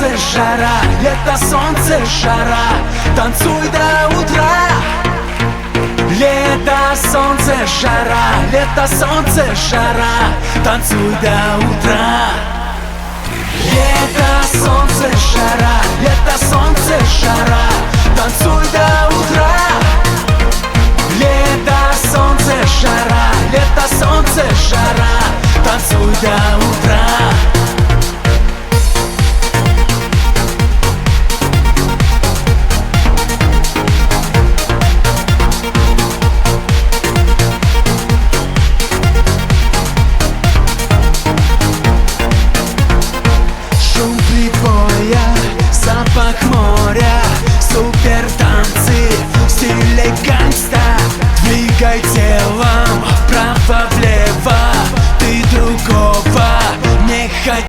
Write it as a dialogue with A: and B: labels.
A: солнце, жара, лето, солнце, жара, танцуй до утра. Лето, солнце, жара, лето, солнце, жара, танцуй до утра. Лето, солнце, жара, лето, солнце, жара, танцуй до утра. Лето, солнце, жара, лето, солнце, жара, танцуй до утра.